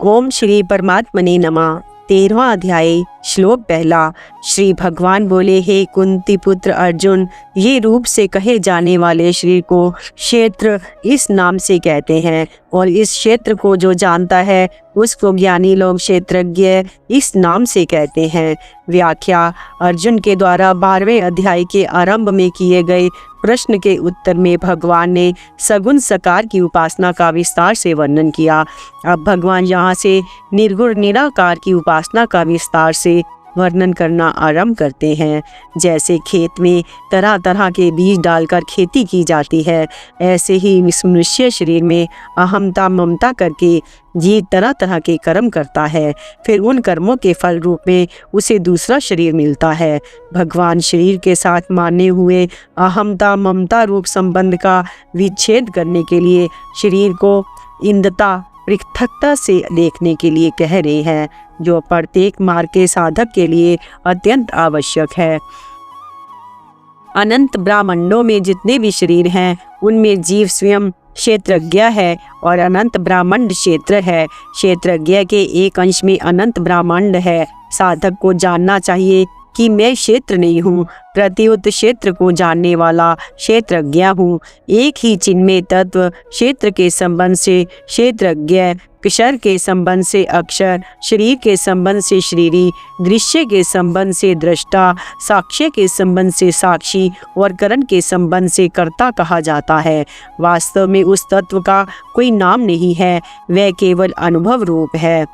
ओम श्री परमात्मने नमः। 13वां अध्याय, श्लोक पहला। श्री भगवान बोले, हे कुंती पुत्र अर्जुन, ये रूप से कहे जाने वाले शरीर को क्षेत्र इस नाम से कहते हैं और इस क्षेत्र को जो जानता है उसको ज्ञानी लोग क्षेत्रज्ञ इस नाम से कहते हैं। व्याख्या। अर्जुन के द्वारा 12वें अध्याय के आरंभ में किए गए प्रश्न के उत्तर में भगवान ने सगुण सकार की उपासना का विस्तार से वर्णन किया। अब भगवान यहाँ से निर्गुण निराकार की उपासना का विस्तार से वर्णन करना आरंभ करते हैं। जैसे खेत में तरह तरह के बीज डालकर खेती की जाती है, ऐसे ही इस मनुष्य शरीर में अहमता ममता करके जीव तरह तरह के कर्म करता है, फिर उन कर्मों के फल रूप में उसे दूसरा शरीर मिलता है। भगवान शरीर के साथ माने हुए अहमता ममता रूप संबंध का विच्छेद करने के लिए शरीर को इंद्रता पृथकता से देखने के लिए कह रहे हैं, जो प्रत्येक मार्ग के साधक के लिए अत्यंत आवश्यक है। अनंत ब्रह्मांडों में जितने भी शरीर हैं उनमें जीव स्वयं क्षेत्रज्ञ है और अनंत ब्रह्मांड क्षेत्र है। क्षेत्रज्ञ के एक अंश में अनंत ब्रह्मांड है। साधक को जानना चाहिए कि मैं क्षेत्र नहीं हूँ, प्रत्युत क्षेत्र को जानने वाला क्षेत्रज्ञ हूँ। एक ही चिन्मय तत्व क्षेत्र के संबंध से क्षेत्रज्ञ, क्षर के संबंध से अक्षर, शरीर के संबंध से शरीरी, दृश्य के संबंध से दृष्टा, साक्ष्य के संबंध से साक्षी और करण के संबंध से कर्ता कहा जाता है। वास्तव में उस तत्व का कोई नाम नहीं है, वह केवल अनुभव रूप है।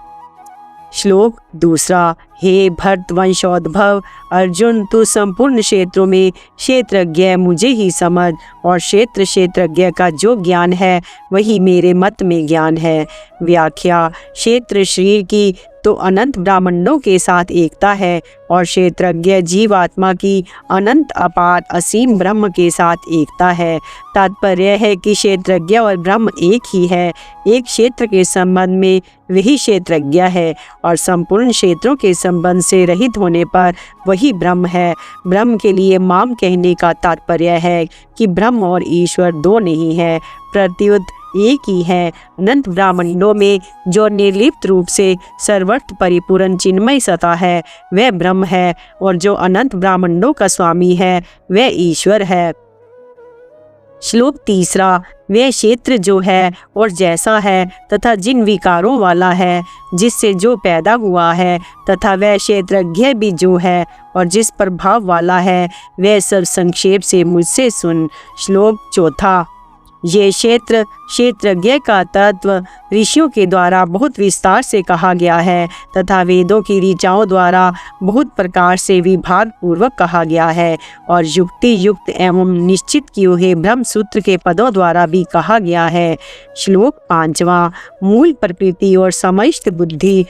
श्लोक दूसरा। हे भरतवंशोद्भव अर्जुन, तू संपूर्ण क्षेत्रों में क्षेत्रज्ञ मुझे ही समझ और क्षेत्रज्ञ का जो ज्ञान है वही मेरे मत में ज्ञान है। व्याख्या। क्षेत्र शरीर की तो अनंत ब्रह्मांडों के साथ एकता है और क्षेत्रज्ञ जीवात्मा की अनंत अपार असीम ब्रह्म के साथ एकता है। तात्पर्य है कि क्षेत्रज्ञ और ब्रह्म एक ही है। एक क्षेत्र के संबंध में वही क्षेत्रज्ञ है और संपूर्ण क्षेत्रों के संबंध से रहित होने पर वही ब्रह्म है। ब्रह्म के लिए माम कहने का तात्पर्य है कि ब्रह्म और ईश्वर दो नहीं है, प्रत्युत एक ही है। अनंत ब्रह्मांडों में जो निर्लिप्त रूप से सर्वत्र परिपूर्ण चिन्मय सत्ता है वह ब्रह्म है और जो अनंत ब्रह्मांडों का स्वामी है वह ईश्वर है। श्लोक तीसरा। वह क्षेत्र जो है और जैसा है तथा जिन विकारों वाला है, जिससे जो पैदा हुआ है, तथा वह क्षेत्रज्ञ भी जो है और जिस प्रभाव वाला है, वह सब संक्षेप से मुझसे सुन। श्लोक चौथा। ये क्षेत्रज्ञ का तत्व ऋषियों के द्वारा बहुत विस्तार से कहा गया है तथा वेदों की ऋचाओं द्वारा बहुत प्रकार से विभाग पूर्वक कहा गया है और युक्ति युक्त एवं निश्चित किए हुए ब्रह्म सूत्र के पदों द्वारा भी कहा गया है। श्लोक पांचवा। मूल प्रकृति और समस्त बुद्धि,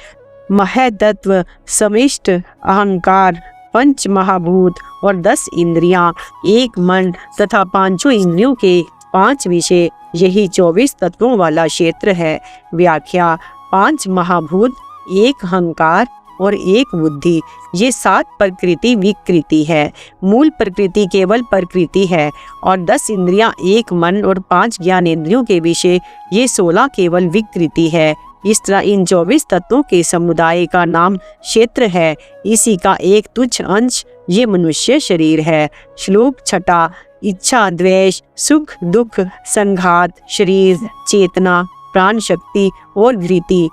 महतत्व, समिष्ट अहंकार, पंच महाभूत और 10 इंद्रियां, एक मन तथा पांचों इंद्रियों के 5 विषय, यही 24 तत्वों वाला क्षेत्र है। व्याख्या। 5 महाभूत, एक अहंकार और एक बुद्धि, ये 7 प्रकृति विकृति है। मूल प्रकृति केवल प्रकृति है और 10 इंद्रियां, एक मन और 5 ज्ञानेंद्रियों के विषय, ये 16 केवल विकृति है। इस तरह इन 24 तत्वों के समुदाय का नाम क्षेत्र है। इसी का एक तुच्छ अंश ये मनुष्य शरीर है। श्लोक छठा। इच्छा, द्वेष, सुख, दुख, संघात, शरीर, चेतना, प्राण शक्ति और धृति,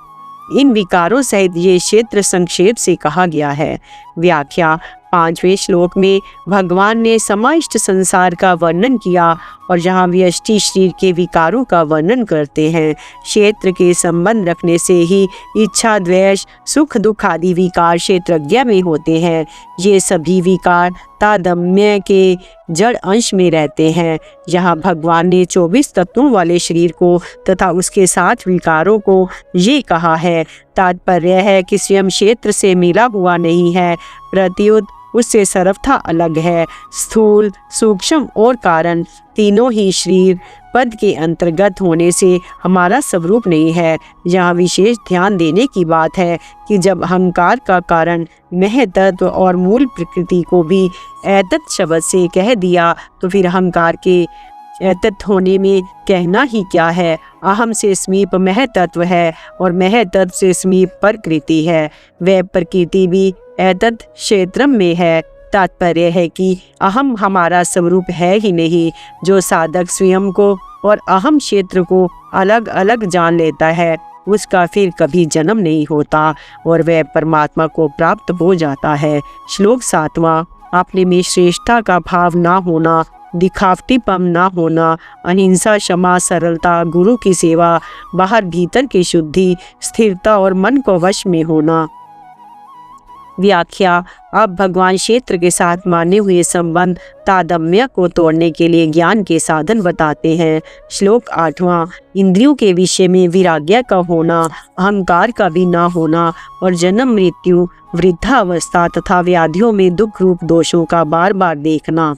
इन विकारों सहित ये क्षेत्र संक्षेप से कहा गया है। व्याख्या। 5वें श्लोक में भगवान ने समस्त संसार का वर्णन किया और यहाँ व्यष्टि शरीर के विकारों का वर्णन करते हैं। क्षेत्र के संबंध रखने से ही इच्छा, द्वेष, सुख, दुख आदि विकार क्षेत्रज्ञ में होते हैं। ये सभी विकार तादम्य के जड़ अंश में रहते हैं। यहाँ भगवान ने 24 तत्वों वाले शरीर को तथा उसके साथ विकारों को ये कहा है। तात्पर्य है कि स्वयं क्षेत्र से मिला हुआ नहीं है, प्रत्युत उससे सर्वथा अलग है। स्थूल, सूक्ष्म और कारण तीनों ही शरीर पद के अंतर्गत होने से हमारा स्वरूप नहीं है। यहाँ विशेष ध्यान देने की बात है कि जब अहंकार का कारण महतत्व और मूल प्रकृति को भी एतत् शब्द से कह दिया तो फिर अहंकार के एतत् होने में कहना ही क्या है। अहम से समीप मह तत्व है और मह तत्व से समीप प्रकृति है। वह प्रकृति भी एतत् क्षेत्रम में है। तात्पर्य है कि अहम हमारा स्वरूप है ही नहीं। जो साधक स्वयं को और अहम क्षेत्र को अलग अलग जान लेता है उसका फिर कभी जन्म नहीं होता और वह परमात्मा को प्राप्त हो जाता है। श्लोक 7वां। अपने में श्रेष्ठता का भाव ना होना, दिखावटीपन ना होना, अहिंसा, क्षमा, सरलता, गुरु की सेवा, बाहर भीतर की शुद्धि, स्थिरता और मन को वश में होना। व्याख्या। अब भगवान क्षेत्र के साथ माने हुए संबंध तादम्य को तोड़ने के लिए ज्ञान के साधन बताते हैं। श्लोक 8वां। इंद्रियों के विषय में विराग्य का होना, अहंकार का भी ना होना और जन्म मृत्यु, वृद्धावस्था तथा व्याधियों में दुख रूप दोषों का बार बार देखना।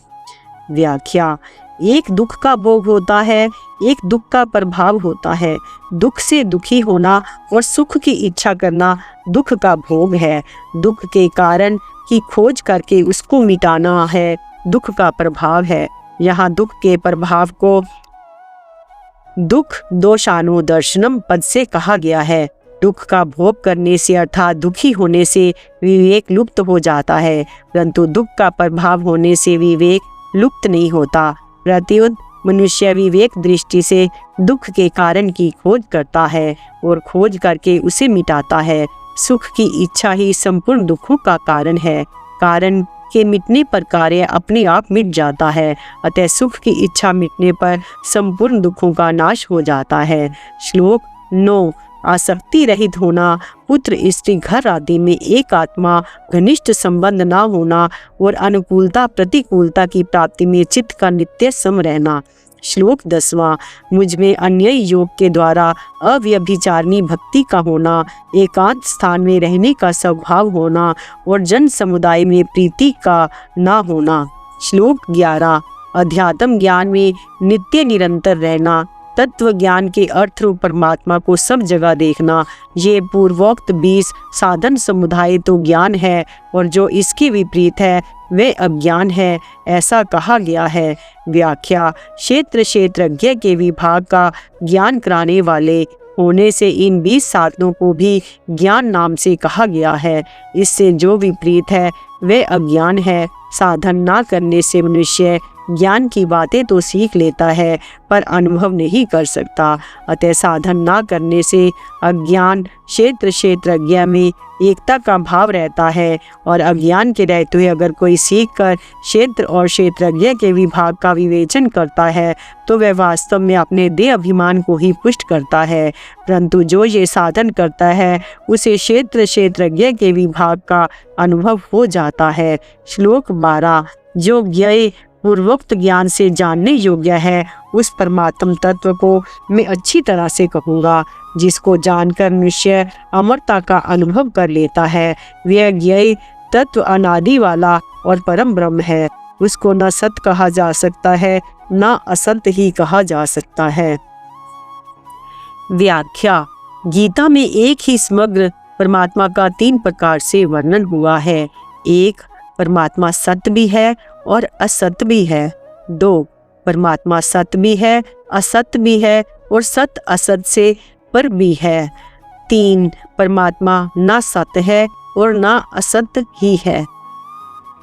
व्याख्या। एक दुख का भोग होता है, एक दुख का प्रभाव होता है। दुख से दुखी होना और सुख की इच्छा करना दुख का भोग है। दुख के कारण की खोज करके उसको मिटाना है दुख का प्रभाव है। यहाँ दुख के प्रभाव को दुख दोषानुदर्शनम पद से कहा गया है। दुख का भोग करने से अर्थात दुखी होने से विवेक लुप्त हो जाता है, परंतु दुख का प्रभाव होने से विवेक लुप्त नहीं होता। प्रत्युत मनुष्य विवेक दृष्टि से दुख के कारण की खोज करता है और खोज करके उसे मिटाता है। सुख की इच्छा ही संपूर्ण दुखों का कारण है। कारण के मिटने पर कार्य अपने आप मिट जाता है, अतः सुख की इच्छा मिटने पर संपूर्ण दुखों का नाश हो जाता है। श्लोक 9। आसक्ति रहित होना, पुत्र स्त्री घर आदि में एक आत्मा घनिष्ठ संबंध न होना और अनुकूलता प्रतिकूलता की प्राप्ति में चित्त का नित्य सम रहना। श्लोक 10वां। मुझ में अन्य योग के द्वारा अव्यभिचारिणी भक्ति का होना, एकांत स्थान में रहने का स्वभाव होना और जन समुदाय में प्रीति का ना होना। श्लोक 11। अध्यात्म ज्ञान में नित्य निरंतर रहना, तत्व ज्ञान के अर्थ रूप परमात्मा को सब जगह देखना। ये पूर्वोक्त 20 साधन समुदाय तो ज्ञान है और जो इसके विपरीत है वे अज्ञान है, ऐसा कहा गया है। व्याख्या। क्षेत्र क्षेत्रज्ञ के विभाग का ज्ञान कराने वाले होने से इन 20 साधनों को भी ज्ञान नाम से कहा गया है। इससे जो विपरीत है वे अज्ञान है। साधन ना करने से मनुष्य ज्ञान की बातें तो सीख लेता है पर अनुभव नहीं कर सकता, अतः साधन ना करने से अज्ञान क्षेत्र क्षेत्रज्ञ में एकता का भाव रहता है और अज्ञान के रहते हुए अगर कोई सीख कर क्षेत्र और क्षेत्रज्ञ के विभाग का विवेचन करता है तो वह वास्तव में अपने देह अभिमान को ही पुष्ट करता है, परंतु जो ये साधन करता है उसे क्षेत्र क्षेत्रज्ञ के विभाग का अनुभव हो जाता है। श्लोक 12। जो ज्ञेय पूर्वोक्त ज्ञान से जानने योग्य है उस परमात्म तत्व को मैं अच्छी तरह से कहूँगा, जिसको जानकर मनुष्य अमरता का अनुभव कर लेता है। वह ज्ञेय तत्व अनादि वाला और परम ब्रह्म है। उसको न सत कहा जा सकता है न असत ही कहा जा सकता है। व्याख्या। गीता में एक ही समग्र परमात्मा का 3 प्रकार से वर्णन हुआ है। 1. परमात्मा सत्य भी है और असत्य भी है। 2. परमात्मा सत्य भी है, असत्य भी है और सत्य असत्य से पर भी है। 3. परमात्मा ना सत्य है और ना असत्य ही है।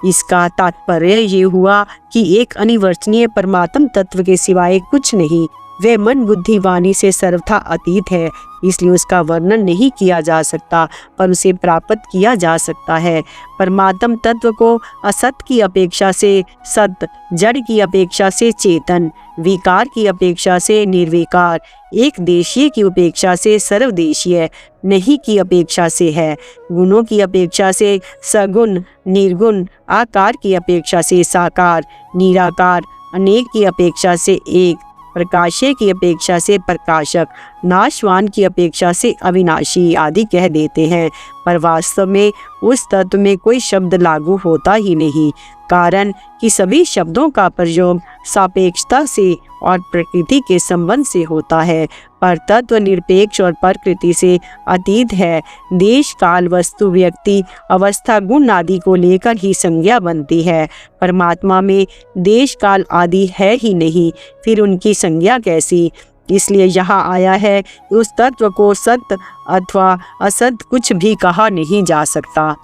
इसका तात्पर्य ये हुआ कि एक अनिवर्चनीय परमात्म तत्व के सिवाय कुछ नहीं। वह मन बुद्धि वाणी से सर्वथा अतीत है, इसलिए उसका वर्णन नहीं किया जा सकता पर उसे प्राप्त किया जा सकता है। परमात्म तत्व को असत की अपेक्षा से सत, जड़ की अपेक्षा से चेतन, विकार की अपेक्षा से निर्विकार, एक देशीय की अपेक्षा से सर्वदेशीय, नहीं की अपेक्षा से है, गुणों की अपेक्षा से सगुण निर्गुण, आकार की अपेक्षा से साकार निराकार, अनेक की अपेक्षा से एक, प्रकाशय की अपेक्षा से प्रकाशक, नाशवान की अपेक्षा से अविनाशी आदि कह देते हैं। पर वास्तव में उस तत्व में कोई शब्द लागू होता ही नहीं, कारण कि सभी शब्दों का प्रयोग सापेक्षता से और प्रकृति के संबंध से होता है, पर तत्व निरपेक्ष और प्रकृति से अतीत है। देश, काल, वस्तु, व्यक्ति, अवस्था, गुण आदि को लेकर ही संज्ञा बनती है। परमात्मा में देश, काल आदि है ही नहीं, फिर उनकी संज्ञा कैसी? इसलिए यहाँ आया है, उस तत्व को सत्य अथवा असत कुछ भी कहा नहीं जा सकता।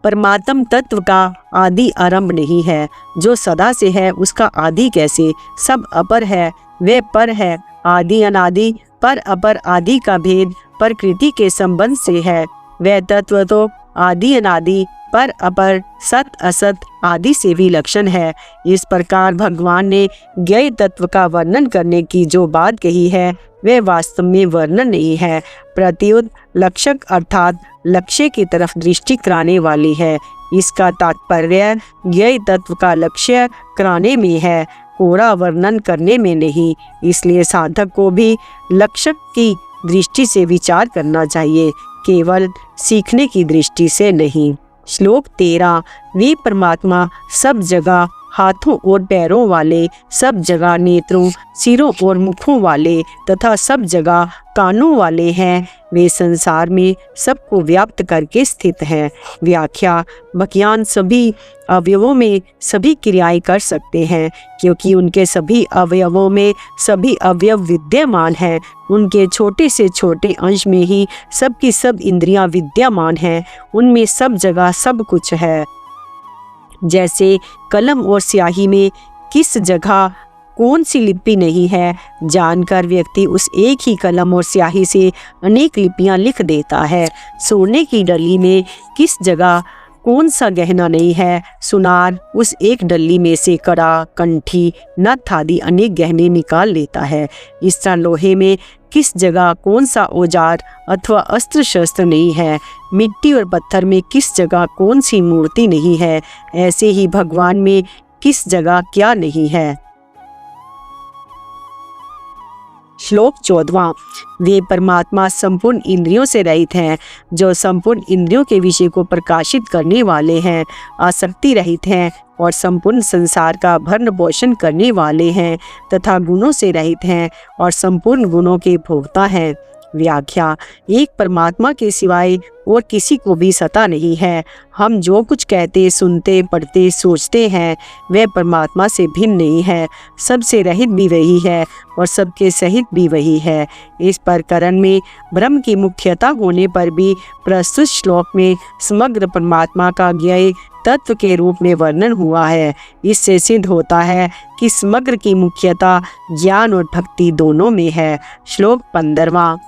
परमात्म तत्व का आदि आरंभ नहीं है, जो सदा से है उसका आदि कैसे? सब अपर है, वे पर है। आदि अनादि पर अपर आदि का भेद प्रकृति के संबंध से है। वह तत्व तो आदि अनादि पर अपर सत असत आदि से भी लक्षण है। इस प्रकार भगवान ने ज्ञेय तत्व का वर्णन करने की जो बात कही है वह वास्तव में वर्णन नहीं है, प्रत्युत लक्षक अर्थात लक्ष्य की तरफ दृष्टि कराने वाली है। इसका तात्पर्य ज्ञेय तत्व का लक्ष्य कराने में है, कोरा वर्णन करने में नहीं। इसलिए साधक को भी लक्षक की दृष्टि से विचार करना चाहिए, केवल सीखने की दृष्टि से नहीं। श्लोक 13। वे परमात्मा सब जगह हाथों और पैरों वाले, सब जगह नेत्रों, सिरों और मुखों वाले तथा सब जगह कानों वाले हैं। वे संसार में सबको व्याप्त करके स्थित हैं। व्याख्या: भगवान सभी अवयवों में सभी क्रियाएं कर सकते हैं, क्योंकि उनके सभी अवयवों में सभी अवयव विद्यमान हैं। उनके छोटे से छोटे अंश में ही सबकी सब इंद्रियां विद्यमान हैं। उनमें सब जगह सब कुछ है। जैसे कलम और स्याही में किस जगह कौन सी लिपि नहीं है, जानकर व्यक्ति उस एक ही कलम और स्याही से अनेक लिपियां लिख देता है। सोने की डली में किस जगह कौन सा गहना नहीं है, सुनार उस एक डली में से कड़ा, कंठी, नथ आदि अनेक गहने निकाल लेता है। इस तरह लोहे में किस जगह कौन सा औजार अथवा अस्त्र शस्त्र नहीं है, मिट्टी और पत्थर में किस जगह कौन सी मूर्ति नहीं है, ऐसे ही भगवान में किस जगह क्या नहीं है। श्लोक 14। वे परमात्मा संपूर्ण इंद्रियों से रहित हैं, जो संपूर्ण इंद्रियों के विषय को प्रकाशित करने वाले हैं, आसक्ति रहित हैं और संपूर्ण संसार का भरण पोषण करने वाले हैं तथा गुणों से रहित हैं और संपूर्ण गुणों के भोक्ता हैं। व्याख्या: एक परमात्मा के सिवाय और किसी को भी सत्ता नहीं है। हम जो कुछ कहते, सुनते, पढ़ते, सोचते हैं वह परमात्मा से भिन्न नहीं है। सबसे रहित भी वही है और सबके सहित भी वही है। इस प्रकरण में ब्रह्म की मुख्यता होने पर भी प्रस्तुत श्लोक में समग्र परमात्मा का ज्ञेय तत्व के रूप में वर्णन हुआ है। इससे सिद्ध होता है कि समग्र की मुख्यता ज्ञान और भक्ति दोनों में है। श्लोक 15।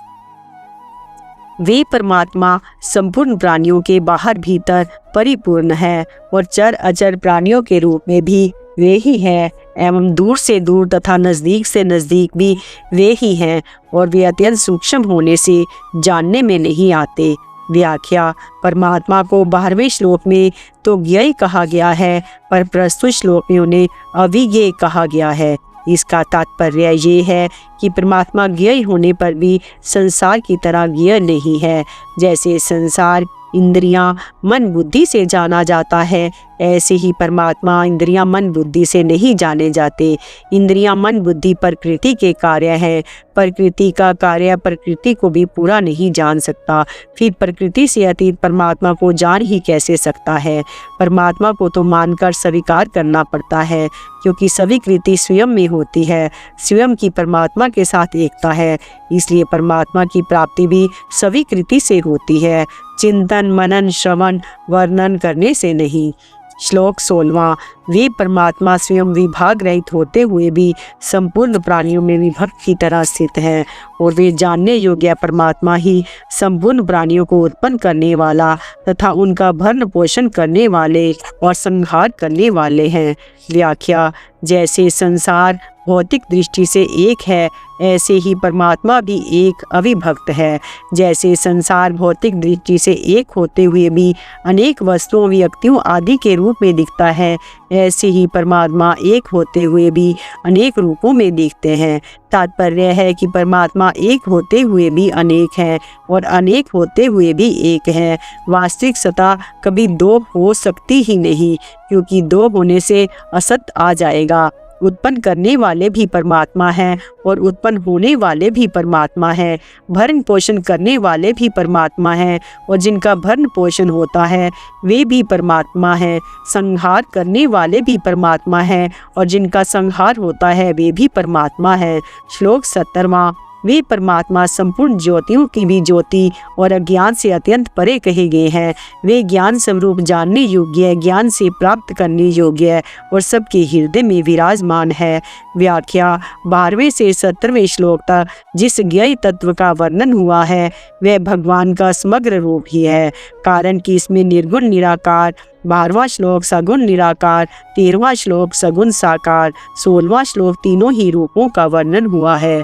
वे परमात्मा संपूर्ण प्राणियों के बाहर भीतर परिपूर्ण है और चर अचर प्राणियों के रूप में भी वे ही हैं, एवं दूर से दूर तथा नज़दीक से नज़दीक भी वे ही हैं और वे अत्यंत सूक्ष्म होने से जानने में नहीं आते। व्याख्या: परमात्मा को 12वें श्लोक में तो ज्ञेय कहा गया है, पर प्रस्तुत श्लोक में उन्हें अविज्ञेय कहा गया है। इसका तात्पर्य ये है कि परमात्मा ज्ञेय होने पर भी संसार की तरह ज्ञेय नहीं है। जैसे संसार इंद्रियां, मन, बुद्धि से जाना जाता है, ऐसे ही परमात्मा इंद्रियां, मन, बुद्धि से नहीं जाने जाते। इंद्रियां, मन, बुद्धि प्रकृति के कार्य हैं। प्रकृति का कार्य प्रकृति को भी पूरा नहीं जान सकता, फिर प्रकृति से अतीत परमात्मा को जान ही कैसे सकता है। परमात्मा को तो मानकर स्वीकार करना पड़ता है, क्योंकि स्वीकृति स्वयं में होती है। स्वयं की परमात्मा के साथ एकता है, इसलिए परमात्मा की प्राप्ति भी स्वीकृति से होती है, चिंतन, मनन, श्रवण, वर्णन करने से नहीं। श्लोक 16। वे परमात्मा स्वयं विभाग रहित होते हुए भी संपूर्ण प्राणियों में विभक्त की तरह स्थित हैं और वे जानने योग्य परमात्मा ही संपूर्ण प्राणियों को उत्पन्न करने वाला तथा उनका भरण पोषण करने वाले और संहार करने वाले हैं। व्याख्या: जैसे संसार भौतिक दृष्टि से एक है, ऐसे ही परमात्मा भी एक अविभक्त है। जैसे संसार भौतिक दृष्टि से एक होते हुए भी अनेक वस्तुओं, व्यक्तियों आदि के रूप में दिखता है, ऐसे ही परमात्मा एक होते हुए भी अनेक रूपों में दिखते हैं। तात्पर्य है कि परमात्मा एक होते हुए भी अनेक है और अनेक होते हुए भी एक है। वास्तविक सत्ता कभी दो हो सकती ही नहीं, क्योंकि दो होने से असत आ जाएगा। उत्पन्न करने वाले भी परमात्मा हैं और उत्पन्न होने वाले भी परमात्मा हैं। भरण पोषण करने वाले भी परमात्मा हैं और जिनका भरण पोषण होता है वे भी परमात्मा हैं। संहार करने वाले भी परमात्मा हैं और जिनका संहार होता है वे भी परमात्मा हैं। श्लोक 17वां। वे परमात्मा संपूर्ण ज्योतियों की भी ज्योति और अज्ञान से अत्यंत परे कहे गए हैं। वे ज्ञान स्वरूप, जानने योग्य, ज्ञान से प्राप्त करने योग्य और सबके हृदय में विराजमान है। व्याख्या। 12वें से 17वें श्लोक तक जिस ज्ञेय तत्व का वर्णन हुआ है वह भगवान का समग्र रूप ही है, कारण कि इसमें निर्गुण निराकार, 12वां श्लोक सगुण निराकार, 13वां श्लोक सगुण साकार, 16वां श्लोक तीनों ही रूपों का वर्णन हुआ है।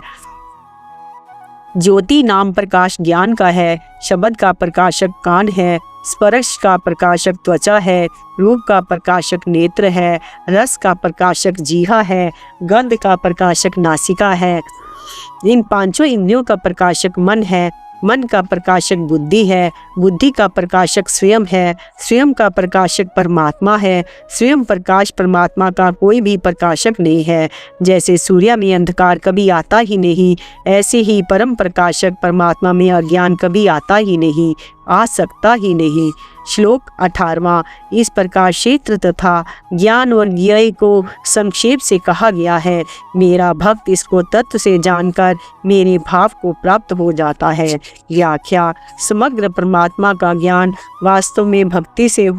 ज्योति नाम प्रकाश ज्ञान का है, शब्द का प्रकाशक कान है, स्पर्श का प्रकाशक त्वचा है, रूप का प्रकाशक नेत्र है, रस का प्रकाशक जीहा है, गंध का प्रकाशक नासिका है। इन पांचों इंद्रियों का प्रकाशक मन है, मन का प्रकाशक बुद्धि है, बुद्धि का प्रकाशक स्वयं है, स्वयं का प्रकाशक परमात्मा है। स्वयं प्रकाश परमात्मा का कोई भी प्रकाशक नहीं है। जैसे सूर्य में अंधकार कभी आता ही नहीं, ऐसे ही परम प्रकाशक परमात्मा में अज्ञान कभी आता ही नहीं, आ सकता ही नहीं। श्लोक 18वां। इस प्रकार क्षेत्र तथा ज्ञान और ज्ञेय को संक्षेप से कहा गया है। मेरा भक्त इसको तत्व से जानकर मेरे भाव को प्राप्त हो जाता है। व्याख्या। समग्र परमात्मा का ज्ञान वास्तव में भक्ति से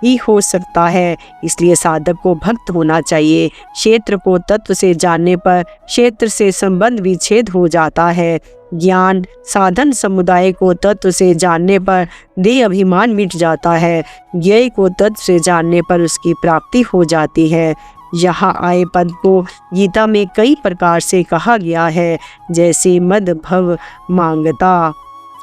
ही हो सकता है, इसलिए साधक को भक्त होना चाहिए। क्षेत्र को तत्व से जानने पर क्षेत्र से संबंध विच्छेद हो जाता है। ज्ञान साधन समुदाय को तत्व से जानने पर देह अभिमान मिट जाता है। ज्ञेय को तत्व से जानने पर उसकी प्राप्ति हो जाती है। यहाँ आए पद को गीता में कई प्रकार से कहा गया है, जैसे मद भव मांगता,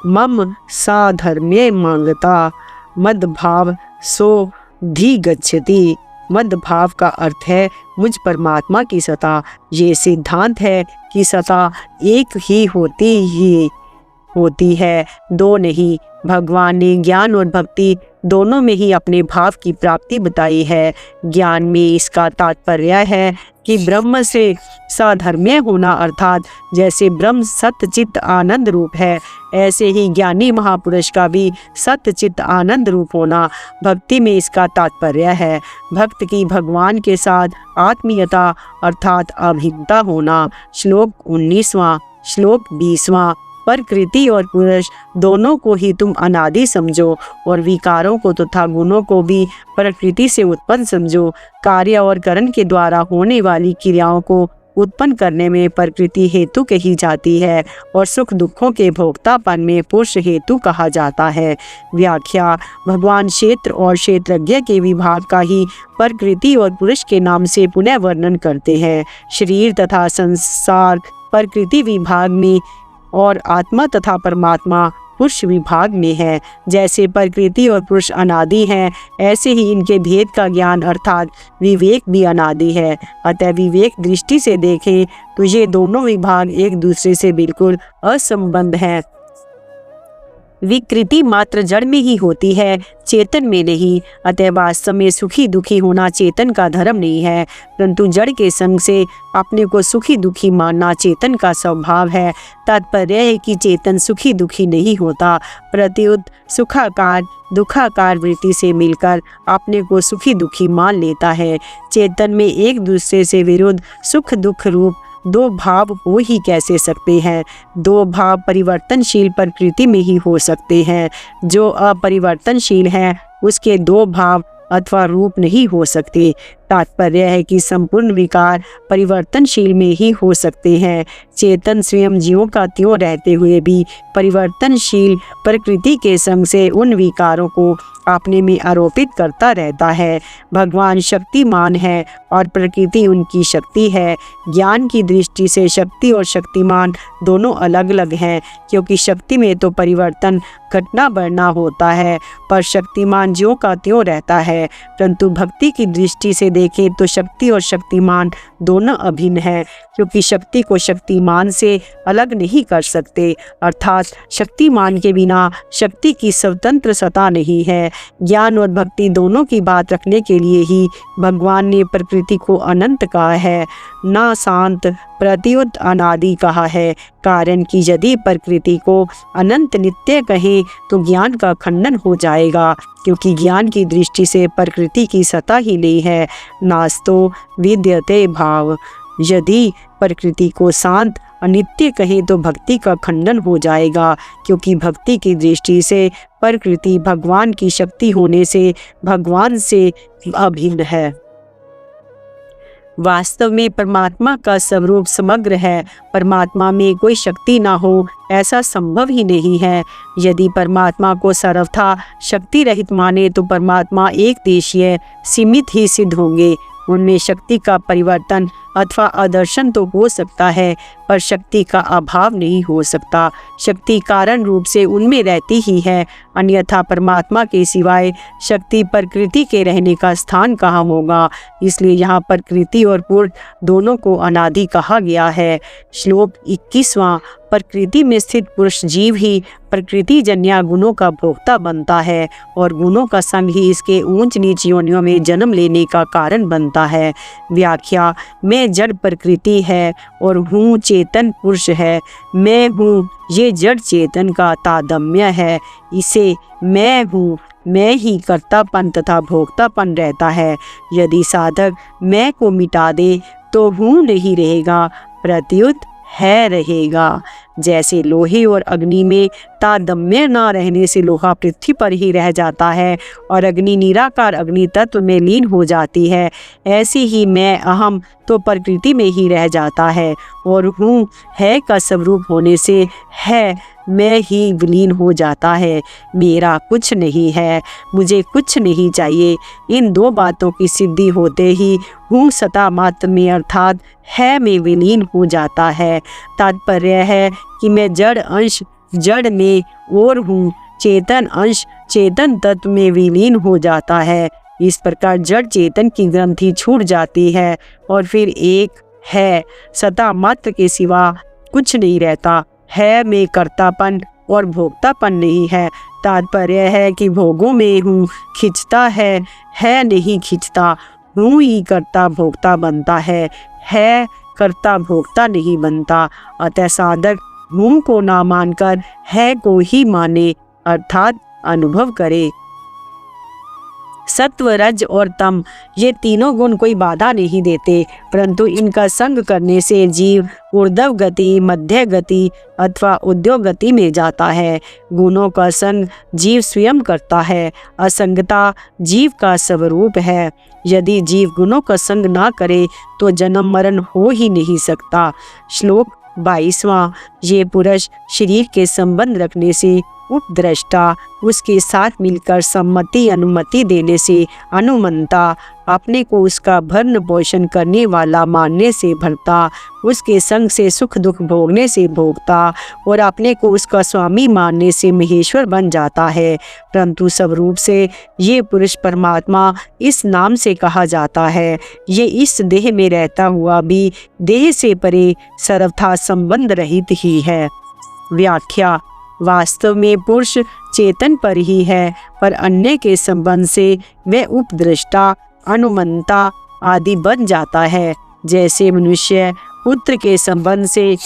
मम साधर्म्य मांगता, मद भाव सो धी गच्छति। मद भाव का अर्थ है मुझ परमात्मा की सत्ता। ये सिद्धांत है कि सत्ता एक ही होती है, दो नहीं। भगवान ने ज्ञान और भक्ति दोनों में ही अपने भाव की प्राप्ति बताई है। ज्ञान में इसका तात्पर्य है कि ब्रह्म से साधर्म्य होना, अर्थात जैसे ब्रह्म सत्य चित्त आनंद रूप है, ऐसे ही ज्ञानी महापुरुष का भी सत्य चित्त आनंद रूप होना। भक्ति में इसका तात्पर्य है भक्त की भगवान के साथ आत्मीयता अर्थात अभिन्नता होना। श्लोक 19वां। श्लोक 20वां। प्रकृति और पुरुष दोनों को ही तुम अनादि समझो और विकारों को तथा गुणों को भी प्रकृति से उत्पन्न समझो। कार्य और करण के द्वारा होने वाली क्रियाओं को उत्पन्न करने में प्रकृति हेतु कही जाती है और सुख दुखों के भोक्तापन में पुरुष हेतु कहा जाता है। व्याख्या। भगवान क्षेत्र और क्षेत्रज्ञ के विभाग का ही प्रकृति और पुरुष के नाम से पुनः वर्णन करते हैं। शरीर तथा संसार प्रकृति विभाग में और आत्मा तथा परमात्मा पुरुष विभाग में है। जैसे प्रकृति और पुरुष अनादि हैं, ऐसे ही इनके भेद का ज्ञान अर्थात विवेक भी अनादि है। अतः विवेक दृष्टि से देखें तो ये दोनों विभाग एक दूसरे से बिल्कुल असंबद्ध हैं। विकृति मात्र जड़ में ही होती है, चेतन में नहीं। अतः वास्तव में सुखी दुखी होना चेतन का धर्म नहीं है, परंतु जड़ के संग से अपने को सुखी दुखी मानना चेतन का स्वभाव है। तात्पर्य है कि चेतन सुखी दुखी नहीं होता, प्रत्युत सुखाकार दुखाकार वृत्ति से मिलकर अपने को सुखी दुखी मान लेता है। चेतन में एक दूसरे से विरुद्ध सुख दुख रूप दो भाव हो ही कैसे सकते हैं। दो भाव परिवर्तनशील प्रकृति में ही हो सकते हैं। जो अपरिवर्तनशील है उसके दो भाव अथवा रूप नहीं हो सकते। तात्पर्य है कि संपूर्ण विकार परिवर्तनशील में ही हो सकते हैं। चेतन स्वयं जीवों का त्यों रहते हुए भी परिवर्तनशील प्रकृति के संग से उन विकारों को अपने में आरोपित करता रहता है। भगवान शक्तिमान है और प्रकृति उनकी शक्ति है। ज्ञान की दृष्टि से शक्ति और शक्तिमान दोनों अलग अलग हैं, क्योंकि शक्ति में तो परिवर्तन घटना बढ़ना होता है, पर शक्तिमान ज्यों का त्यों रहता है। परंतु भक्ति की दृष्टि से देखें तो शक्ति और शक्तिमान दोनों अभिन्न हैं, क्योंकि शक्ति को शक्तिमान से अलग नहीं कर सकते, अर्थात शक्तिमान के बिना शक्ति की स्वतंत्र सत्ता नहीं है। ज्ञान और भक्ति दोनों की बात रखने के लिए ही भगवान ने प्रकृति को अनंत कहा है, न शांत प्रत्युत अनादि कहा है। कारण कि यदि प्रकृति को अनंत नित्य कहें तो ज्ञान का खंडन हो जाएगा, क्योंकि ज्ञान की दृष्टि से प्रकृति की सत्ता ही नहीं है। नास्तो विद्यते भाव। यदि प्रकृति को शांत अनित्य कहें तो भक्ति का खंडन हो जाएगा, क्योंकि भक्ति की दृष्टि से प्रकृति भगवान की शक्ति होने से भगवान से अभिन्न है। वास्तव में परमात्मा का स्वरूप समग्र है। परमात्मा में कोई शक्ति ना हो ऐसा संभव ही नहीं है। यदि परमात्मा को सर्वथा शक्ति रहित माने तो परमात्मा एक देशीय सीमित ही सिद्ध होंगे। उनमें शक्ति का परिवर्तन अथवा आदर्शन तो हो सकता है, पर शक्ति का अभाव नहीं हो सकता। शक्ति कारण रूप से उनमें रहती ही है, अन्यथा परमात्मा के सिवाय शक्ति प्रकृति के रहने का स्थान कहाँ होगा। इसलिए यहाँ प्रकृति और पूर्ण दोनों को अनादि कहा गया है। श्लोक 21वां। प्रकृति में स्थित पुरुष जीव ही प्रकृति जन्य गुणों का भोक्ता बनता है और गुणों का संग ही इसके ऊंच नीच योनियों में जन्म लेने का कारण बनता है। व्याख्या। मैं जड़ प्रकृति है और हूँ चेतन पुरुष है। मैं हूँ ये जड़ चेतन का तादम्य है। इसे मैं हूँ मैं ही कर्तापन तथा भोक्तापन रहता है। यदि साधक मैं को मिटा दे तो हूँ नहीं रहेगा, प्रत्युत है रहेगा। जैसे लोहे और अग्नि में तादम्य न रहने से लोहा पृथ्वी पर ही रह जाता है और अग्नि निराकार अग्नि तत्व में लीन हो जाती है, ऐसे ही मैं अहम तो प्रकृति में ही रह जाता है और हूँ है का स्वरूप होने से है मैं ही विलीन हो जाता है। मेरा कुछ नहीं है, मुझे कुछ नहीं चाहिए। इन दो बातों की सिद्धि होते ही हूँ सता मात्र में अर्थात है में विलीन हो जाता है। तात्पर्य है कि मैं जड़ अंश जड़ में और हूँ, चेतन अंश चेतन तत्व में विलीन हो जाता है। इस प्रकार जड़ चेतन की ग्रंथि छूट जाती है और फिर एक है सता मात्र के सिवा कुछ नहीं रहता। है में कर्तापन और भोक्तापन नहीं है। तात्पर्य है कि भोगों में हूँ खिंचता है नहीं खिंचता। हूँ ही कर्ता भोक्ता बनता है कर्ता भोक्ता नहीं बनता। अतः साधक हूँ को ना मानकर है को ही माने अर्थात अनुभव करे। सत्व रज और तम ये तीनों गुण कोई बाधा नहीं देते, परंतु इनका संग करने से जीव ऊर्ध्व गति, मध्य गति अथवा उद्योग गति में जाता है। गुणों का संग जीव स्वयं करता है। असंगता जीव का स्वरूप है। यदि जीव गुणों का संग ना करे तो जन्म मरण हो ही नहीं सकता। श्लोक 22वां। ये पुरुष शरीर के संबंध रखने से उपद्रष्टा, उसके साथ मिलकर सम्मति अनुमति देने से अनुमंता, अपने को उसका भरण पोषण करने वाला मानने से भरता, उसके संग से सुख दुख भोगने से भोगता और अपने को उसका स्वामी मानने से महेश्वर बन जाता है। परंतु स्वरूप से ये पुरुष परमात्मा इस नाम से कहा जाता है। ये इस देह में रहता हुआ भी देह से परे सर्वथा संबंध रहित ही है। व्याख्या। वास्तव में पुरुष चेतन पर ही है, पर अन्य के संबंध से वह उपद्रष्टा, अनुमंता आदि बन जाता है। जैसे मनुष्य पुत्र के संबंध से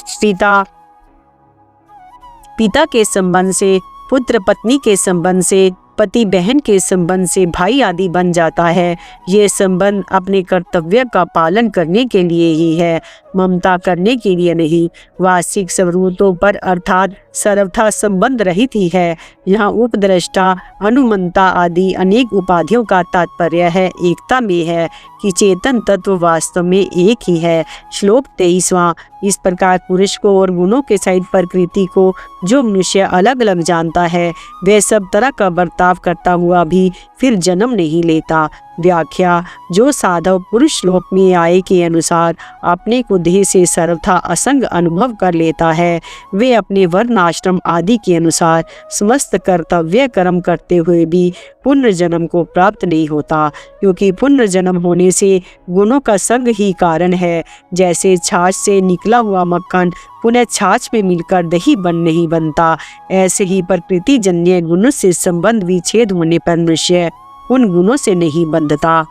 पिता के संबंध से पुत्र, पत्नी के संबंध से पति, बहन के संबंध से भाई आदि बन जाता है। ये संबंध अपने कर्तव्य का पालन करने के लिए ही है, ममता करने के लिए नहीं। वास्तविक स्वरूपों पर अर्थात सर्वथा संबंध रहित ही है। यहाँ उपद्रष्टा, अनुमंता आदि अनेक उपाधियों का तात्पर्य है एकता में है कि चेतन तत्व वास्तव में एक ही है। श्लोक 23वां। इस प्रकार पुरुष को और गुणों के सहित प्रकृति को जो मनुष्य अलग अलग जानता है वह सब तरह का बर्ताव करता हुआ भी फिर जन्म नहीं लेता। व्याख्या। जो साधव पुरुष श्लोक में आए के अनुसार अपने को देह से सर्वथा असंग अनुभव कर लेता है वे अपने वर्ण आश्रम आदि के अनुसार समस्त कर्तव्य कर्म करते हुए भी पुनर्जन्म को प्राप्त नहीं होता, क्योंकि पुनर्जन्म होने से गुणों का संग ही कारण है। जैसे छाछ से निकला हुआ मक्खन पुनः छाछ में मिलकर दही नहीं बनता, ऐसे ही प्रकृति जन्य गुणों से संबंध विच्छेद होने पर मनुष्य उन गुणों से नहीं बंधता।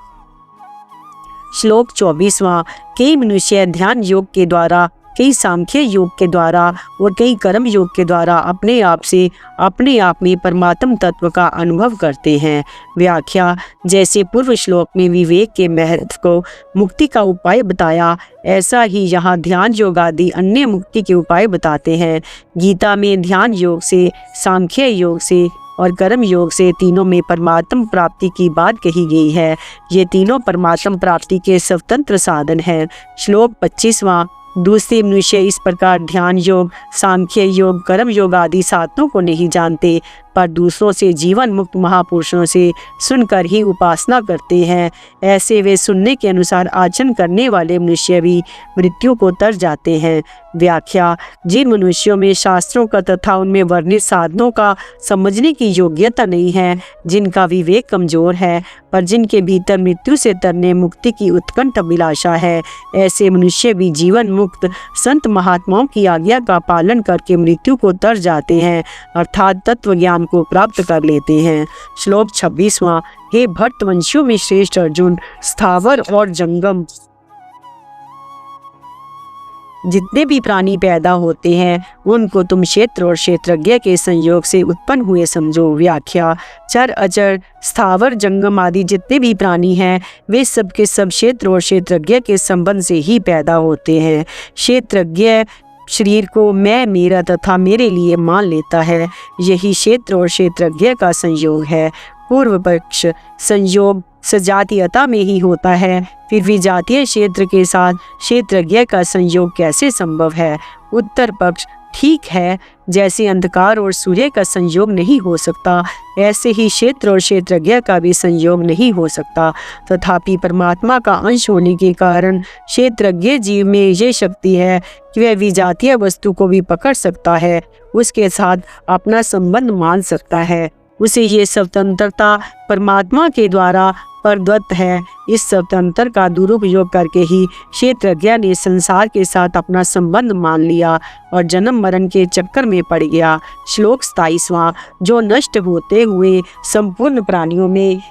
श्लोक 24वां। कई मनुष्य ध्यान योग के द्वारा, कई सांख्य योग के द्वारा और कई कर्म योग के द्वारा अपने आप में परमात्म तत्व का अनुभव करते हैं। व्याख्या। जैसे पूर्व श्लोक में विवेक के महत्व को मुक्ति का उपाय बताया, ऐसा ही यहाँ ध्यान योग आदि अन्य मुक्ति के उपाय बताते हैं। गीता में ध्यान योग से, सांख्य योग से और कर्म योग से तीनों में परमात्म प्राप्ति की बात कही गई है। ये तीनों परमात्म प्राप्ति के स्वतंत्र साधन हैं। श्लोक 25वां। दूसरे मनुष्य इस प्रकार ध्यान योग, सांख्य योग, कर्म योग आदि साधनों को नहीं जानते, पर दूसरों से जीवन मुक्त महापुरुषों से सुनकर ही उपासना करते हैं। ऐसे वे सुनने के अनुसार आचरण करने वाले मनुष्य भी मृत्यु को तर जाते हैं। व्याख्या। जिन मनुष्यों में शास्त्रों का तथा उनमें वर्णित साधनों का समझने की योग्यता नहीं है, जिनका विवेक कमजोर है, पर जिनके भीतर मृत्यु से तरने मुक्ति की उत्कंठ अभिलाषा है, ऐसे मनुष्य भी जीवन मुक्त संत महात्माओं की आज्ञा का पालन करके मृत्यु को तर जाते हैं, अर्थात तत्व ज्ञान को प्राप्त कर लेते हैं। श्लोक 26वां। हे भट्ट वंशियों में श्रेष्ठ अर्जुन, स्थावर और जंगम जितने भी प्राणी पैदा होते हैं उनको तुम क्षेत्र और क्षेत्रज्ञ के संयोग से उत्पन्न हुए समझो। व्याख्या। चर अचर स्थावर जंगम आदि जितने भी प्राणी हैं वे सब के सब क्षेत्र और क्षेत्रज्ञ के संबंध से ही पैदा होते हैं। क्षेत्रज्ञ शरीर को मैं, मेरा तथा मेरे लिए मान लेता है, यही क्षेत्र और क्षेत्रज्ञ का संयोग है। पूर्व पक्ष। संयोग सजातीयता में ही होता है, फिर विजातीय क्षेत्र के साथ क्षेत्रज्ञ का संयोग कैसे संभव है? उत्तर पक्ष। ठीक है, जैसे अंधकार और सूर्य का संयोग नहीं हो सकता, ऐसे ही क्षेत्र और क्षेत्रज्ञ का भी संयोग नहीं हो सकता। तथापि परमात्मा का अंश होने के कारण क्षेत्रज्ञ जीव में ये शक्ति है कि वह विजातीय वस्तु को भी पकड़ सकता है, उसके साथ अपना संबंध मान सकता है। उसे ये स्वतंत्रता परमात्मा के द्वारा प्रदत्त है। इस स्वतंत्र का दुरुपयोग करके ही क्षेत्रज्ञ ने संसार के साथ अपना संबंध मान लिया और जन्म मरण के चक्कर में पड़ गया। श्लोक 27वां। जो नष्ट होते हुए संपूर्ण प्राणियों में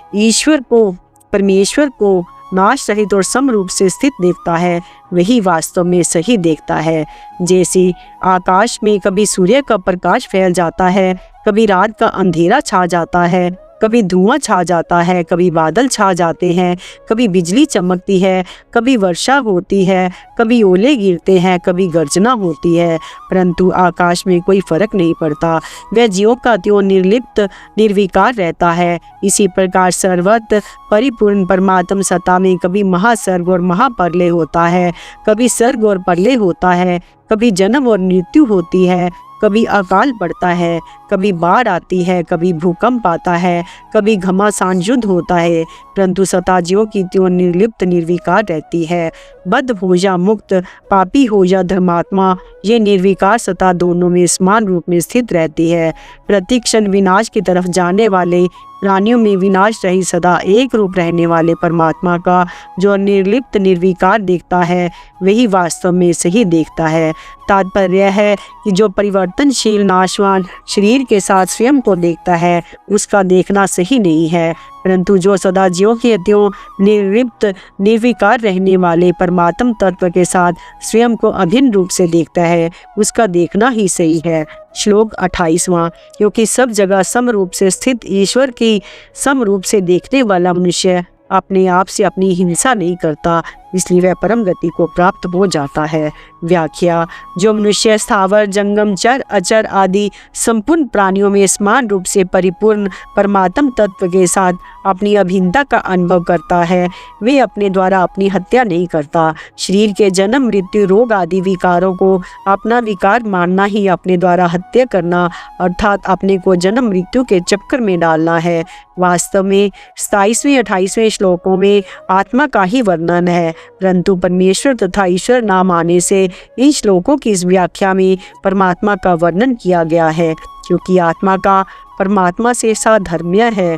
परमेश्वर को नाश रहित और समरूप से स्थित देखता है, वही वास्तव में सही देखता है। जैसे आकाश में कभी सूर्य का प्रकाश फैल जाता है, कभी रात का अंधेरा छा जाता है, कभी धुआं छा जाता है, कभी बादल छा जाते हैं, कभी बिजली चमकती है, कभी वर्षा होती है, कभी ओले गिरते हैं, कभी गर्जना होती है, परंतु आकाश में कोई फर्क नहीं पड़ता। वह ज्यों का त्यों निर्लिप्त निर्विकार रहता है। इसी प्रकार सर्वत्र परिपूर्ण परमात्म सत्ता में कभी महासर्ग और महाप्रलय होता है, कभी सर्ग और प्रलय होता है, कभी जन्म और मृत्यु होती है, कभी अकाल पड़ता है, कभी बाढ़ आती है, कभी भूकंप आता है, कभी घमासान युद्ध होता है, परंतु सत्ता ज्यों की त्यों निर्लिप्त निर्विकार रहती है। बद्ध हो या मुक्त, पापी हो या धर्मात्मा, ये निर्विकार सत्ता दोनों में समान रूप में स्थित रहती है। प्रतिक्षण विनाश की तरफ जाने वाले प्राणियों में विनाश रही सदा एक रूप रहने वाले परमात्मा का जो निर्लिप्त निर्विकार देखता है, वही वास्तव में सही देखता है। तात्पर्य है कि जो परिवर्तनशील नाशवान शरीर के साथ स्वयं को देखता है, उसका देखना सही नहीं है, परंतु जो सदा ज्यों के त्यों निर्लिप्त निर्विकार रहने वाले परमात्म तत्व के साथ स्वयं को अभिन्न रूप से देखता है, उसका देखना ही सही है। श्लोक 28वां। क्योंकि सब जगह समरूप से स्थित ईश्वर की समरूप से देखने वाला मनुष्य अपने आप से अपनी हिंसा नहीं करता, इसलिए वह परम गति को प्राप्त हो जाता है। व्याख्या: जो मनुष्य स्थावर, जंगम, चर, अचर आदि संपूर्ण प्राणियों में समान रूप से परिपूर्ण परमात्म तत्व के साथ अपनी अभिन्नता का अनुभव करता है, वे अपने द्वारा अपनी हत्या नहीं करता। शरीर के जन्म, मृत्यु, रोग आदि विकारों को अपना विकार मानना ही अपने द्वारा हत्या करना अर्थात अपने को जन्म मृत्यु के चक्कर में डालना है। वास्तव में 27वें-28वें श्लोकों में आत्मा का ही वर्णन है, परंतु परमेश्वर तथा ईश्वर नाम आने से इन श्लोकों की इस व्याख्या में परमात्मा का वर्णन किया गया है, क्योंकि आत्मा का परमात्मा से साधर्म्य है।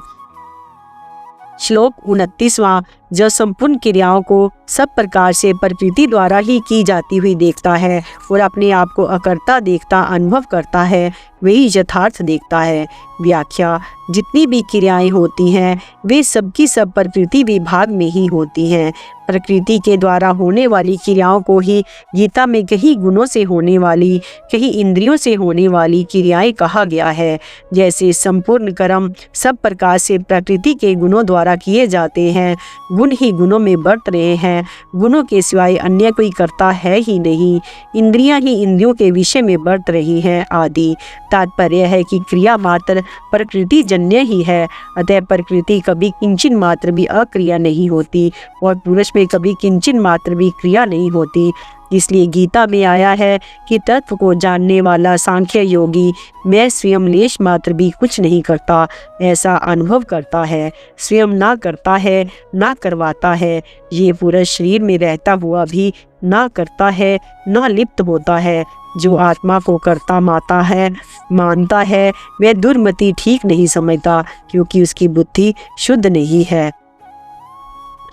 श्लोक 29वां: जो संपूर्ण क्रियाओं को सब प्रकार से प्रकृति द्वारा ही की जाती हुई देखता है और अपने आप को अकर्ता देखता अनुभव करता है, वही यथार्थ देखता है। व्याख्या: जितनी भी क्रियाएं होती हैं वे सबकी सब प्रकृति विभाग में ही होती हैं। प्रकृति के द्वारा होने वाली क्रियाओं को ही गीता में कहीं गुणों से होने वाली, कहीं इंद्रियों से होने वाली क्रियाएं कहा गया है। जैसे संपूर्ण कर्म सब प्रकार से प्रकृति के गुणों द्वारा किए जाते हैं, गुण ही गुणों में बरत रहे हैं, गुणों के सिवाय अन्य कोई करता है ही नहीं, इंद्रियां ही इंद्रियों के विषय में बरत रही हैं आदि। तात्पर्य है कि क्रिया मात्र प्रकृति जन्य ही है, अतः प्रकृति कभी किंचन मात्र भी अक्रिया नहीं होती और पुरुष में कभी किंचन मात्र भी क्रिया नहीं होती। इसलिए गीता में आया है कि तत्व को जानने वाला सांख्य योगी मैं स्वयं लेश मात्र भी कुछ नहीं करता ऐसा अनुभव करता है, स्वयं ना करता है ना करवाता है। ये पुरुष शरीर में रहता हुआ भी ना करता है ना लिप्त होता है। जो आत्मा को कर्ता मानता है वह दुर्मति ठीक नहीं समझता, क्योंकि उसकी बुद्धि शुद्ध नहीं है।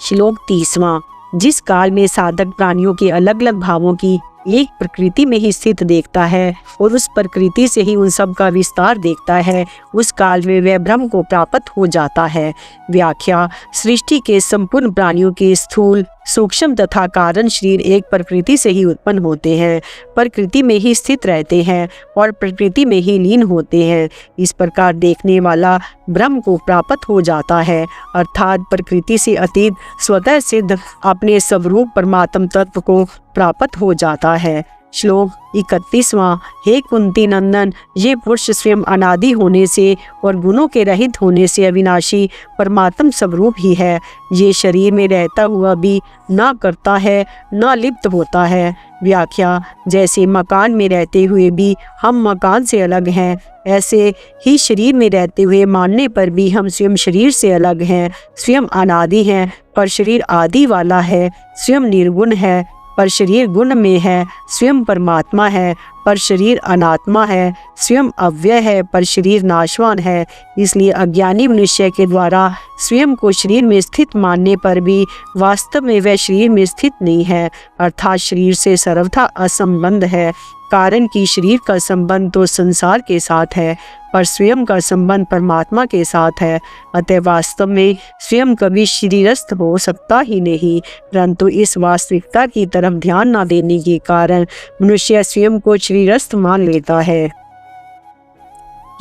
श्लोक 30वां: जिस काल में साधक प्राणियों के अलग अलग भावों की एक प्रकृति में ही स्थित देखता है और उस प्रकृति से ही उन सब का विस्तार देखता है, उस काल में वह ब्रह्म को प्राप्त हो जाता है। व्याख्या: सृष्टि के संपूर्ण प्राणियों के स्थूल, सूक्ष्म तथा कारण शरीर एक प्रकृति से ही उत्पन्न होते हैं, प्रकृति में ही स्थित रहते हैं और प्रकृति में ही लीन होते हैं। इस प्रकार देखने वाला ब्रह्म को प्राप्त हो जाता है, अर्थात प्रकृति से अतीत स्वतः सिद्ध अपने स्वरूप परमात्म तत्व को प्राप्त हो जाता है। श्लोक 31वां: हे कुंती नंदन, ये पुरुष स्वयं अनादि होने से और गुणों के रहित होने से अविनाशी परमात्म स्वरूप ही है। ये शरीर में रहता हुआ भी ना करता है ना लिप्त होता है। व्याख्या: जैसे मकान में रहते हुए भी हम मकान से अलग हैं, ऐसे ही शरीर में रहते हुए मानने पर भी हम स्वयं शरीर से अलग हैं। स्वयं अनादि हैं पर शरीर आदि वाला है, स्वयं निर्गुण है पर शरीर गुण में है, स्वयं परमात्मा है पर शरीर अनात्मा है, स्वयं अव्यय है पर शरीर नाशवान है। इसलिए अज्ञानी मनुष्य के द्वारा स्वयं को शरीर में स्थित मानने पर भी वास्तव में वह शरीर में स्थित नहीं है, अर्थात शरीर से सर्वथा असंबंध है। कारण कि शरीर का संबंध तो संसार के साथ है पर स्वयं का संबंध परमात्मा के साथ है, अतः वास्तव में स्वयं कभी शरीरस्थ हो सकता ही नहीं। परंतु इस वास्तविकता की तरफ ध्यान न देने के कारण मनुष्य स्वयं को शरीरस्थ मान लेता है।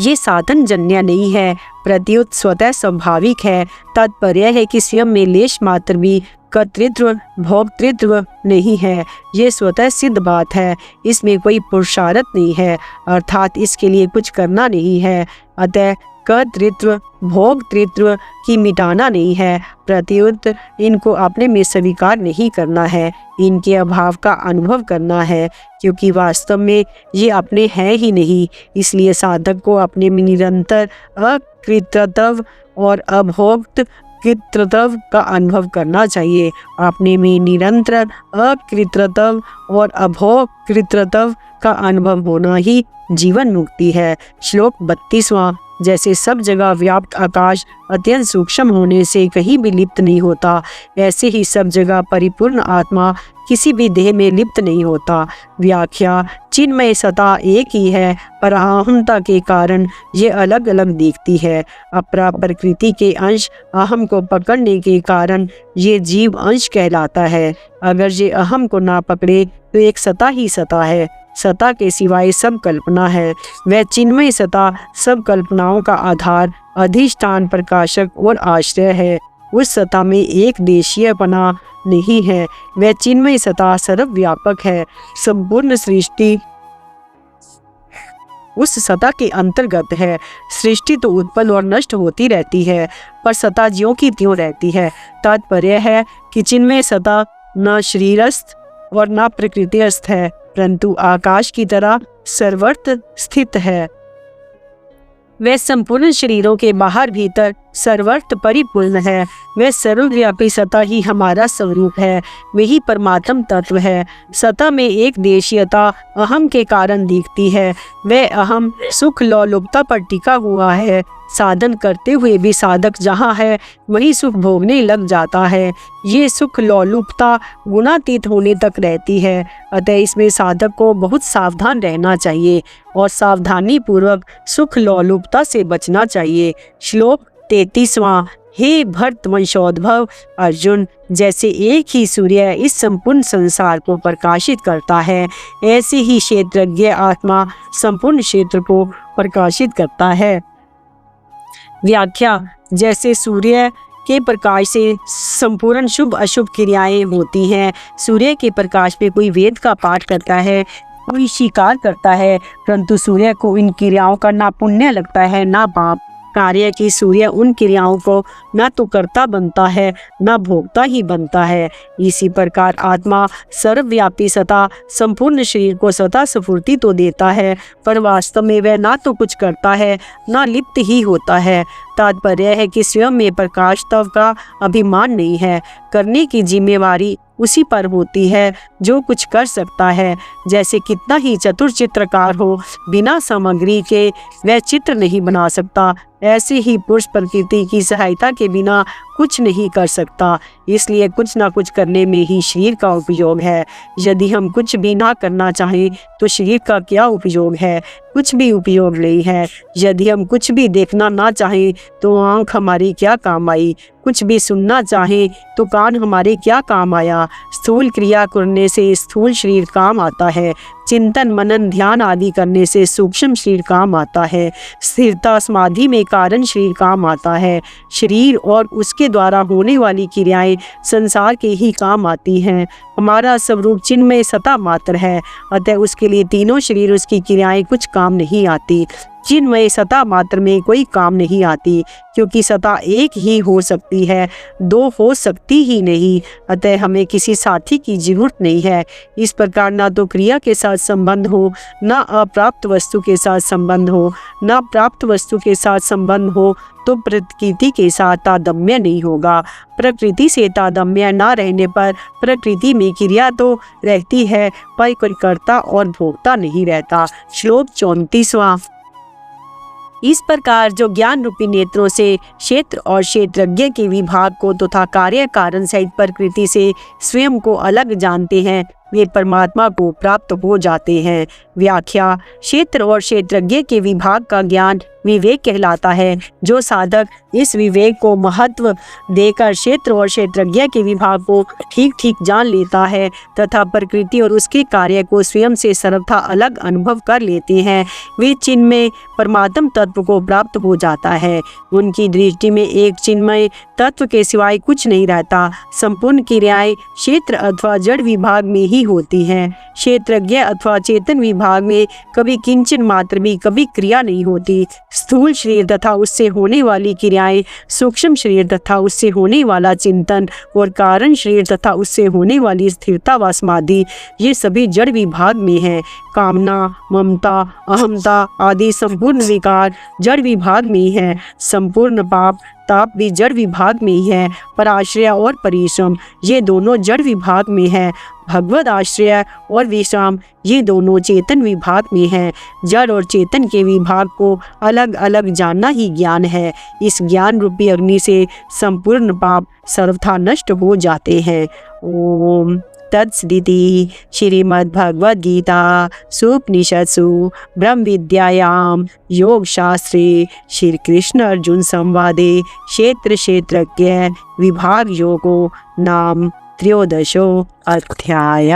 ये साधन जन्य नहीं है, प्रत्युत स्वतः स्वाभाविक है। तात्पर्य है कि स्वयं में लेश मात्र भी कर्तृत्व भोक्तृत्व नहीं है, ये स्वतः सिद्ध बात है। इसमें कोई पुरुषार्थ नहीं है, अर्थात इसके लिए कुछ करना नहीं है। अतः कर्तृत्व भोक्तृत्व की मिटाना नहीं है, प्रत्युत इनको अपने में स्वीकार नहीं करना है, इनके अभाव का अनुभव करना है, क्योंकि वास्तव में ये अपने हैं ही नहीं। इसलिए साधक को अपने में निरंतर अकृतत्व और अभोक्त कृतत्व का अनुभव करना चाहिए। अपने में निरंतर अकृतत्व और अभोग कृतत्व का अनुभव होना ही जीवन मुक्ति है। श्लोक 32वां: जैसे सब जगह व्याप्त आकाश अत्यंत सूक्ष्म होने से कहीं भी लिप्त नहीं होता, ऐसे ही सब जगह परिपूर्ण आत्मा किसी भी देह में लिप्त नहीं होता। व्याख्या: चिन्मय सत्ता एक ही है पर अहंता के कारण ये अलग अलग दिखती है। अपरा प्रकृति के अंश अहम को पकड़ने के कारण ये जीव अंश कहलाता है। अगर ये अहम को ना पकड़े तो एक सत्ता ही सत्ता है, सत्ता के सिवाय सब कल्पना है। वह चिन्मय सत्ता सब कल्पनाओं का आधार, अधिष्ठान, प्रकाशक और आश्रय है। उस सत्ता में एक देशीयपना नहीं है। वह चिन्मय सता सर्वव्यापक है। संपूर्ण सृष्टि उस सता के अंतर्गत है। सृष्टि तो उत्पन्न और नष्ट होती रहती है, पर सता ज्यों की त्यों रहती है। तात्पर्य है कि चिन्मय सता न शरीरस्थ और न प्रकृतिस्थ है, परंतु आकाश की तरह सर्वत्र स्थित है। वह संपूर्ण शरीरों के बाहर भीतर सर्वत्र परिपूर्ण है। वह सर्वव्यापी सता ही हमारा स्वरूप है। वही परमात्म तत्व है। सता में एक देशीयता अहम के कारण दिखती है। वह अहम सुख लोलुपता पर टिका हुआ है। साधन करते हुए भी साधक जहाँ है वही सुख भोगने लग जाता है। ये सुख लोलुपता गुणातीत होने तक रहती है। अतः इसमें साधक को बहुत सावधान रहना चाहिए और सावधानी पूर्वक सुख लोलुपता से बचना चाहिए। श्लोक 33वां। हे भरत वंशोद्भव अर्जुन, जैसे एक ही सूर्य इस संपूर्ण संसार को प्रकाशित करता है, ऐसे ही क्षेत्रज्ञ आत्मा संपूर्ण क्षेत्र को प्रकाशित करता है। व्याख्या। जैसे सूर्य के प्रकाश से संपूर्ण शुभ अशुभ क्रियाएं होती हैं। सूर्य के प्रकाश में कोई वेद का पाठ करता है, कोई शिकार करता है, परंतु सूर्य को इन क्रियाओं का ना पुण्य लगता है ना पाप कार्य की। सूर्य उन क्रियाओं को न तो कर्ता बनता है न भोक्ता ही बनता है। इसी प्रकार आत्मा सर्वव्यापी सता संपूर्ण शरीर को सदा स्फूर्ति तो देता है, पर वास्तव में वह ना तो कुछ करता है न लिप्त ही होता है। तात्पर्य है कि स्वयं में प्रकाश तव का अभिमान नहीं है। करने की जिम्मेवारी उसी पर होती है जो कुछ कर सकता है। जैसे कितना ही चतुर चित्रकार हो, बिना सामग्री के वह चित्र नहीं बना सकता, ऐसे ही पुरुष प्रकृति की सहायता के बिना कुछ नहीं कर सकता। इसलिए कुछ ना कुछ करने में ही शरीर का उपयोग है। यदि हम कुछ भी ना करना चाहें तो शरीर का क्या उपयोग है? कुछ भी उपयोग नहीं है। यदि हम कुछ भी देखना ना चाहें तो आँख हमारी क्या काम आई? कुछ भी सुनना चाहें तो कान हमारे क्या काम आया? स्थूल क्रिया करने से स्थूल शरीर काम आता है। चिंतन मनन ध्यान आदि करने से सूक्ष्म शरीर काम आता है। स्थिरता समाधि में कारण शरीर काम आता है। शरीर और उसके द्वारा होने वाली क्रियाएं संसार के ही काम आती हैं। हमारा स्वरूप चिन्मय सता मात्र है, अतः उसके लिए तीनों शरीर उसकी क्रियाएं कुछ काम नहीं आती। चिन्मय सता मात्र में कोई काम नहीं आती, क्योंकि सता एक ही हो सकती है, दो हो सकती ही नहीं। अतः हमें किसी साथी की जरूरत नहीं है। इस प्रकार ना तो क्रिया के साथ संबंध हो, ना अप्राप्त वस्तु के साथ संबंध हो, ना प्राप्त वस्तु के साथ संबंध हो, तो प्रकृति के साथ तादात्म्य नहीं होगा। प्रकृति से तादात्म्य ना रहने पर प्रकृति में क्रिया तो रहती है, पर कोई कर्ता और भोक्ता नहीं रहता। श्लोक 34वां। इस प्रकार जो ज्ञान रूपी नेत्रों से क्षेत्र और क्षेत्रज्ञ के विभाग को तथा कार्य कारण सहित प्रकृति से स्वयं को अलग जानते हैं, वे परमात्मा को प्राप्त हो जाते हैं। व्याख्या। क्षेत्र और क्षेत्रज्ञ के विभाग का ज्ञान विवेक कहलाता है। जो साधक इस विवेक को महत्व देकर क्षेत्र और क्षेत्रज्ञ के विभाग को ठीक ठीक जान लेता है तथा प्रकृति और उसके कार्य को स्वयं से सर्वथा अलग अनुभव कर लेते हैं, वे चिन्मय परमात्म तत्व को प्राप्त हो जाता है। उनकी दृष्टि में एक चिन्मय तत्व के सिवाय कुछ नहीं रहता। संपूर्ण क्रियाएं क्षेत्र अथवा जड़ विभाग में ही होती हैं। क्षेत्रज्ञ अथवा चेतन विभाग में कभी किंचन मात्र भी कभी क्रिया नहीं होती। स्थूल शरीर तथा उससे होने वाली क्रियाएं, सूक्ष्म शरीर तथा उससे होने वाला चिंतन और कारण शरीर तथा उससे होने वाली स्थिरता व समाधि, ये सभी जड़ विभाग में है। कामना, ममता, अहमता आदि संपूर्ण विकार जड़ विभाग में ही है। संपूर्ण पाप ताप भी जड़ विभाग में ही है। पर आश्रय और परिश्रम ये दोनों जड़ विभाग में है। भगवत आश्रय और विश्राम ये दोनों चेतन विभाग में है। जड़ और चेतन के विभाग को अलग अलग जानना ही ज्ञान है। इस ज्ञान रूपी अग्नि से संपूर्ण पाप सर्वथा नष्ट हो जाते हैं। ओम तत्सदिति। श्रीमद्भगवद गीता सुपनिषत्सु ब्रह्म विद्यायां योग शास्त्रे श्री कृष्ण अर्जुन संवादे क्षेत्र क्षेत्रज्ञ विभाग योगो नाम 13 अध्याय।